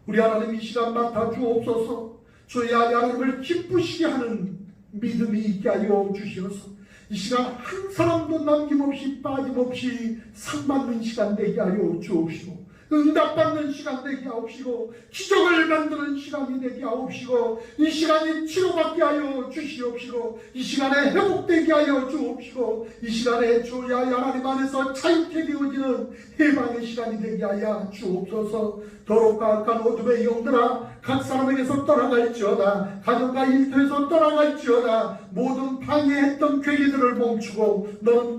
우리 하나님 이 시간 맡아 주옵소서. 저희 아이 하나님을 기쁘시게 하는 믿음이 있게 하여 주시어서 이 시간 한 사람도 남김없이 빠짐없이 상받는 시간 되게 하여 주옵시고, 응답받는 시간 되게 하옵시고, 기적을 만드는 시간이 되게 하옵시고, 이 시간이 치료받게 하여 주시옵시고, 이 시간에 회복되게 하여 주옵시고, 이 시간에 주의 하나님 안에서 자유케 되어지는 해방의 시간이 되게 하여 주옵소서. 더럽고 악한 어둠의 영들아, 각 사람에게서 떠나갈지어다. 가정과 일터에서 떠나갈지어다. 모든 방해했던 괴기들을 멈추고 너는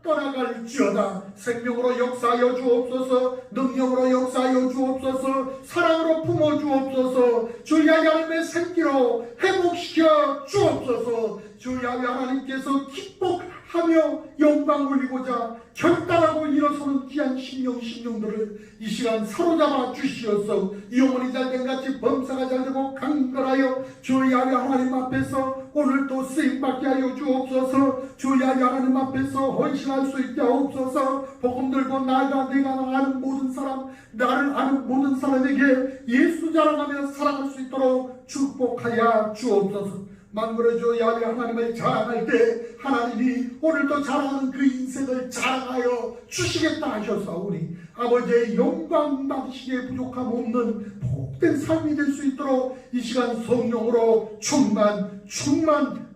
떠나갈지어다. 생명으로 역사하여 주옵소서. 능력으로 역사하여 주옵소서. 사랑으로 품어주옵소서. 주의 하나님의 생기로 회복시켜 주옵소서. 주의 하나님께서 기뻐하며 영광 올리고자 결단하고 일어서는 귀한 심령들을 이 시간 사로잡아 주시옵소서. 영혼이 잘된 같이 범사가 잘되고 강건하여 주의 하나님 앞에서 오늘도 쓰임받게 하여 주옵소서. 주의 하나님 앞에서 헌신할 수 있게 하옵소서. 복음 들고 내가 아는 모든 사람, 나를 아는 모든 사람에게 예수 자랑하며 살아갈 수 있도록 축복하여 주옵소서. 만물의 주 야훼 하나님을 자랑할 때 하나님이 오늘도 자랑하는 그 인생을 자랑하여 주시겠다 하셨사오니 아버지의 영광 받으시기에 부족함 없는 복된 삶이 될 수 있도록 이 시간 성령으로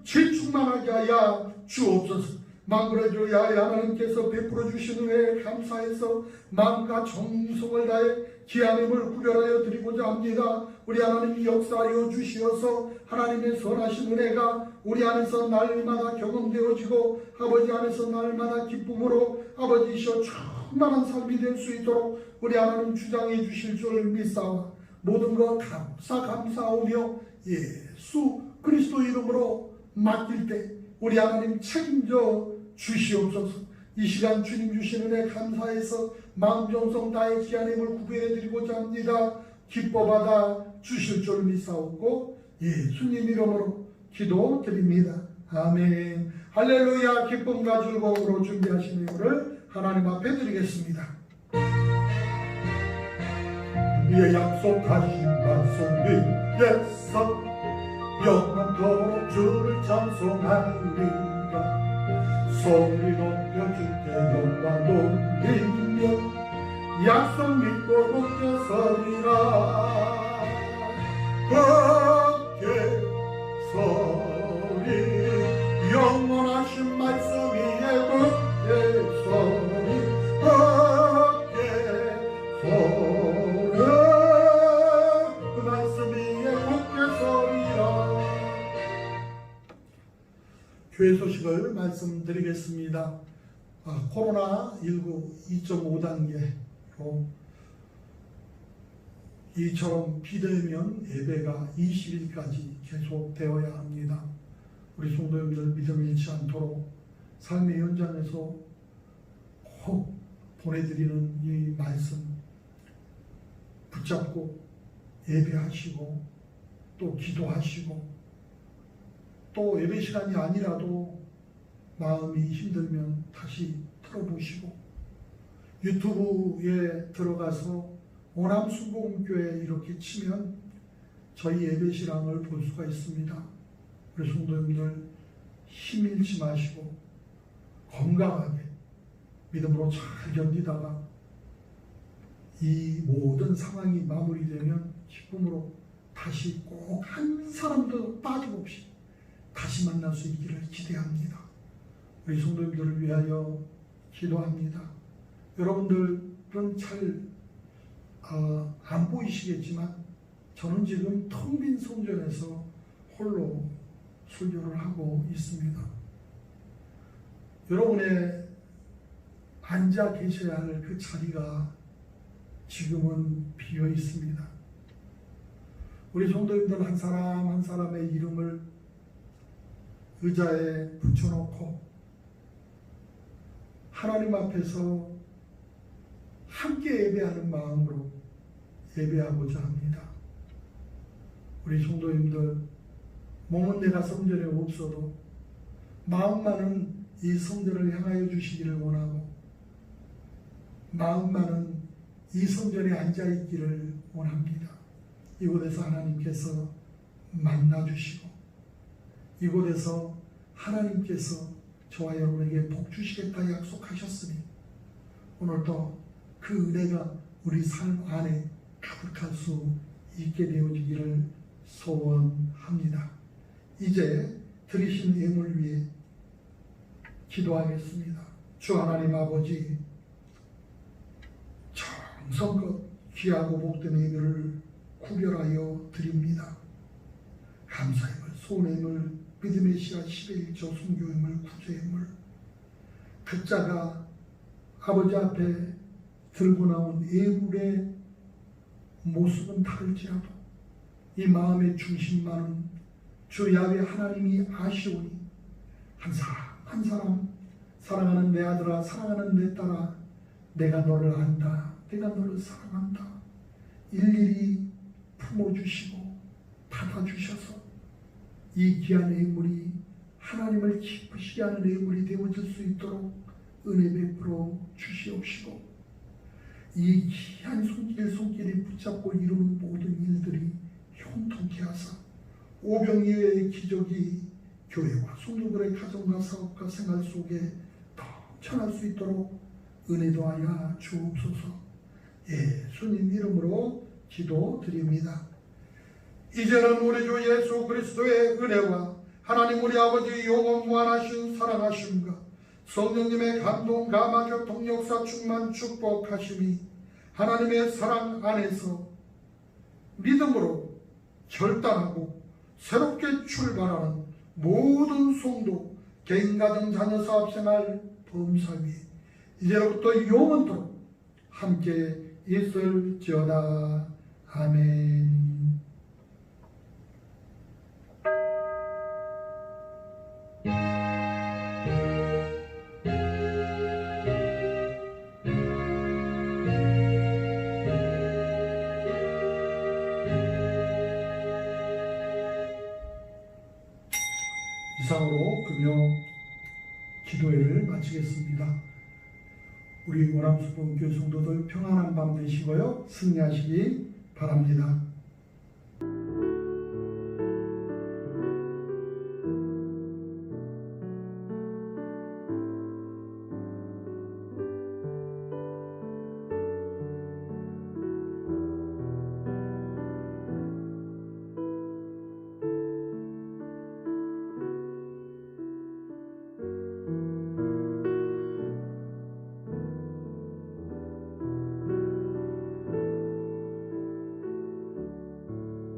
재충만하게 하여 주옵소서. 만물의 주 야훼 하나님께서 베풀어 주시는 은혜에 감사해서 마음과 정성을 다해 기하님을 구별하여 드리고자 합니다. 우리 하나님이 역사하여 주시어서 하나님의 선하신 은혜가 우리 안에서 날마다 경험되어지고 아버지 안에서 날마다 기쁨으로 아버지시여 충만한 삶이 될 수 있도록 우리 하나님 주장해 주실 줄 믿사오나 모든 것 감사하오며 예수 그리스도 이름으로 맡길 때 우리 하나님 책임져 주시옵소서. 이 시간 주님 주시는 은혜 감사해서 마음 정성 다해 귀한 힘을 구별해 드리고자 합니다. 기뻐받아 주실 줄 믿사옵고 예수님 이름으로 기도드립니다. 아멘. 할렐루야. 기쁨과 즐거움으로 준비하신 예물을 하나님 앞에 드리겠습니다. 우리의 약속하신 말씀 위에서 영원토록 주를 찬송하리라. 소리 높여 주께 영광 돌리며 약속 믿고 굳게 서리라. 굳게 서리 영원하신 말씀 위에 굳게 서리. 굳게 서리 그 말씀 위에 굳게 서리라. 교회 소식을 말씀드리겠습니다. 코로나19 2.5단계로 이처럼 비대면 예배가 20일까지 계속되어야 합니다. 우리 성도님들 믿음 잃지 않도록 삶의 현장에서 꼭 보내드리는 이 말씀 붙잡고 예배하시고 또 기도하시고 또 예배 시간이 아니라도 마음이 힘들면 다시 틀어보시고 유튜브에 들어가서 오남순복음교회 이렇게 치면 저희 예배 시간을 볼 수가 있습니다. 우리 성도님들 힘 잃지 마시고 건강하게 믿음으로 잘 견디다가 이 모든 상황이 마무리되면 기쁨으로 다시 꼭 한 사람도 빠짐없이 다시 만날 수 있기를 기대합니다. 우리 성도님들을 위하여 기도합니다. 여러분들은 잘 안 보이시겠지만 저는 지금 텅 빈 성전에서 홀로 설교를 하고 있습니다. 여러분의 앉아 계셔야 할 그 자리가 지금은 비어 있습니다. 우리 성도님들 한 사람 한 사람의 이름을 의자에 붙여놓고 하나님 앞에서 함께 예배하는 마음으로 예배하고자 합니다. 우리 성도님들 몸은 내가 성전에 없어도 마음만은 이 성전을 향하여 주시기를 원하고 마음만은 이 성전에 앉아있기를 원합니다. 이곳에서 하나님께서 만나주시고 이곳에서 하나님께서 저와 여러분에게 복 주시겠다 약속하셨으니 오늘도 그 은혜가 우리 삶 안에 가득할 수 있게 되어지기를 소원합니다. 이제 드리신 예물 위에 기도하겠습니다. 주 하나님 아버지, 정성껏 귀하고 복된 예물을 구별하여 드립니다. 감사예물, 소원예물, 믿음의 씨앗 11조, 순교예물, 구제예물, 각자가 아버지 앞에 들고 나온 예물의 모습은 다를지라도 이 마음의 중심만은 주 야훼 하나님이 아시오니 한 사람 한 사람 사랑하는 내 아들아, 사랑하는 내 딸아, 내가 너를 안다, 내가 너를 사랑한다, 일일이 품어주시고 받아주셔서 이 귀한 예물이 하나님을 기쁘시게 하는 예물이 되어질 수 있도록 은혜 베풀어 주시옵시고 이 귀한 손길이 붙잡고 이루는 모든 일들이 형통케 하사 오병이어의 기적이 교회와 성도들의 가정과 사업과 생활 속에 넘쳐날 수 있도록 은혜 더하여 주옵소서. 예수님 이름으로 기도드립니다. 이제는 우리 주 예수 그리스도의 은혜와 하나님 우리 아버지 영원 무한하신 사랑하심과 성령님의 감동, 감화, 교통, 역사, 충만, 축복하심이 하나님의 사랑 안에서 믿음으로 결단하고 새롭게 출발하는 모든 성도, 개인, 가정, 자녀, 사업생활, 범사위 이제로부터 영원토록 함께 있을지어다. 아멘. 이상으로 금요 기도회를 마치겠습니다. 우리 오람수봉교회 성도들 평안한 밤 되시고요. 승리하시기 바랍니다.